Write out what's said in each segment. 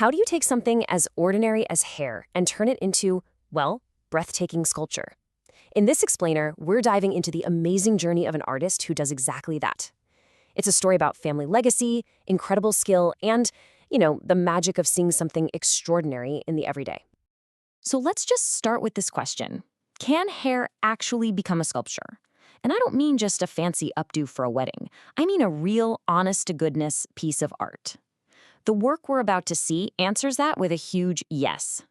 How do you take something as ordinary as hair and turn it into, well, breathtaking sculpture? In this explainer, we're diving into the amazing journey of an artist who does exactly that. It's a story about family legacy, incredible skill, and, the magic of seeing something extraordinary in the everyday. So let's just start with this question. Can hair actually become a sculpture? And I don't mean just a fancy updo for a wedding. I mean a real, honest-to-goodness piece of art. The work we're about to see answers that with a huge yes.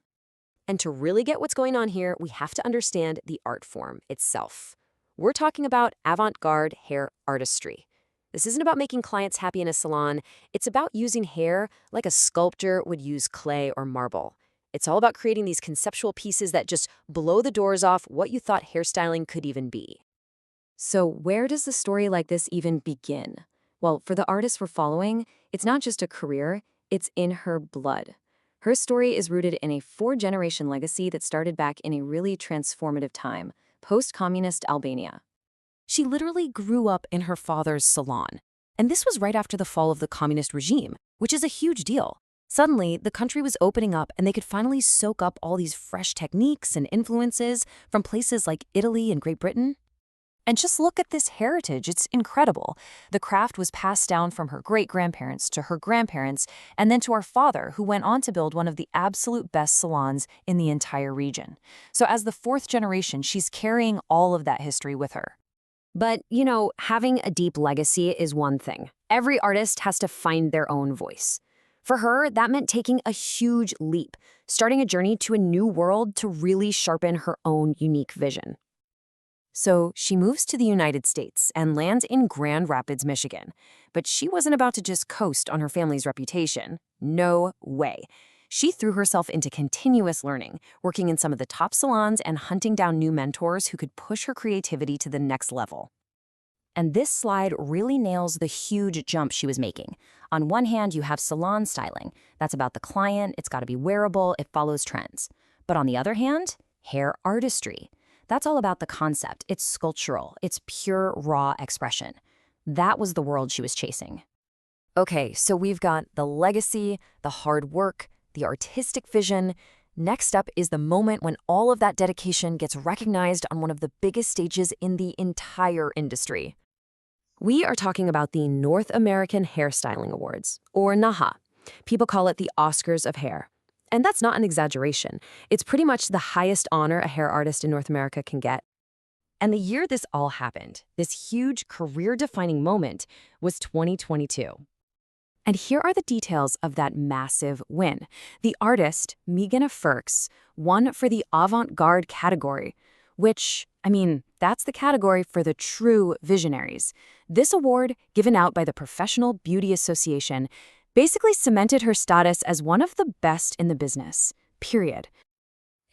And to really get what's going on here, we have to understand the art form itself. We're talking about avant-garde hair artistry. This isn't about making clients happy in a salon. It's about using hair like a sculptor would use clay or marble. It's all about creating these conceptual pieces that just blow the doors off what you thought hairstyling could even be. So where does a story like this even begin? Well, for the artist we're following, it's not just a career, it's in her blood. Her story is rooted in a 4-generation legacy that started back in a really transformative time, post-communist Albania. She literally grew up in her father's salon. And this was right after the fall of the communist regime, which is a huge deal. Suddenly, the country was opening up and they could finally soak up all these fresh techniques and influences from places like Italy and Great Britain. And just look at this heritage, it's incredible. The craft was passed down from her great-grandparents to her grandparents, and then to our father, who went on to build one of the absolute best salons in the entire region. So as the 4th generation, she's carrying all of that history with her. But, having a deep legacy is one thing. Every artist has to find their own voice. For her, that meant taking a huge leap, starting a journey to a new world to really sharpen her own unique vision. So she moves to the United States and lands in Grand Rapids, Michigan. But she wasn't about to just coast on her family's reputation. No way. She threw herself into continuous learning, working in some of the top salons and hunting down new mentors who could push her creativity to the next level. And this slide really nails the huge jump she was making. On one hand, you have salon styling. That's about the client, it's got to be wearable, it follows trends. But on the other hand, hair artistry. That's all about the concept. It's sculptural. It's pure, raw expression. That was the world she was chasing. Okay, so we've got the legacy, the hard work, the artistic vision. Next up is the moment when all of that dedication gets recognized on one of the biggest stages in the entire industry. We are talking about the North American Hairstyling Awards, or NAHA. People call it the Oscars of hair. And that's not an exaggeration. It's pretty much the highest honor a hair artist in North America can get. And the year this all happened, this huge career-defining moment, was 2022. And here are the details of that massive win. The artist, Megan Furks, won for the avant-garde category, which, that's the category for the true visionaries. This award, given out by the Professional Beauty Association, basically cemented her status as one of the best in the business, period.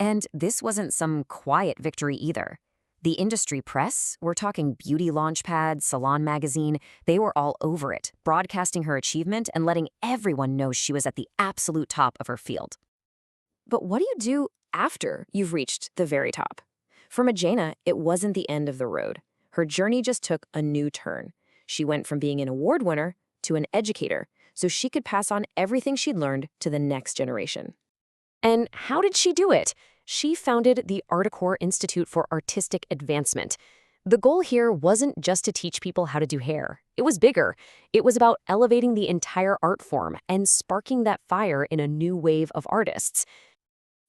And this wasn't some quiet victory either. The industry press, we're talking Beauty Launchpad, Salon Magazine, they were all over it, broadcasting her achievement and letting everyone know she was at the absolute top of her field. But what do you do after you've reached the very top? For Majena, it wasn't the end of the road. Her journey just took a new turn. She went from being an award winner to an educator, so she could pass on everything she'd learned to the next generation. And how did she do it? She founded the Articore Institute for Artistic Advancement. The goal here wasn't just to teach people how to do hair. It was bigger. It was about elevating the entire art form and sparking that fire in a new wave of artists.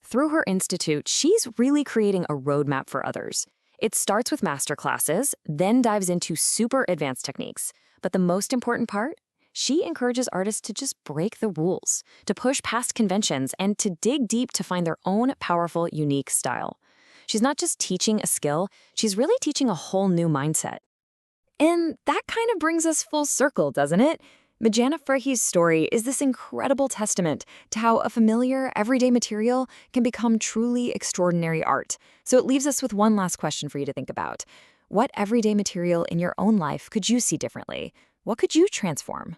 Through her institute, she's really creating a roadmap for others. It starts with masterclasses, then dives into super advanced techniques. But the most important part? She encourages artists to just break the rules, to push past conventions, and to dig deep to find their own powerful, unique style. She's not just teaching a skill, she's really teaching a whole new mindset. And that kind of brings us full circle, doesn't it? Majena Furki's story is this incredible testament to how a familiar, everyday material can become truly extraordinary art. So it leaves us with one last question for you to think about. What everyday material in your own life could you see differently? What could you transform?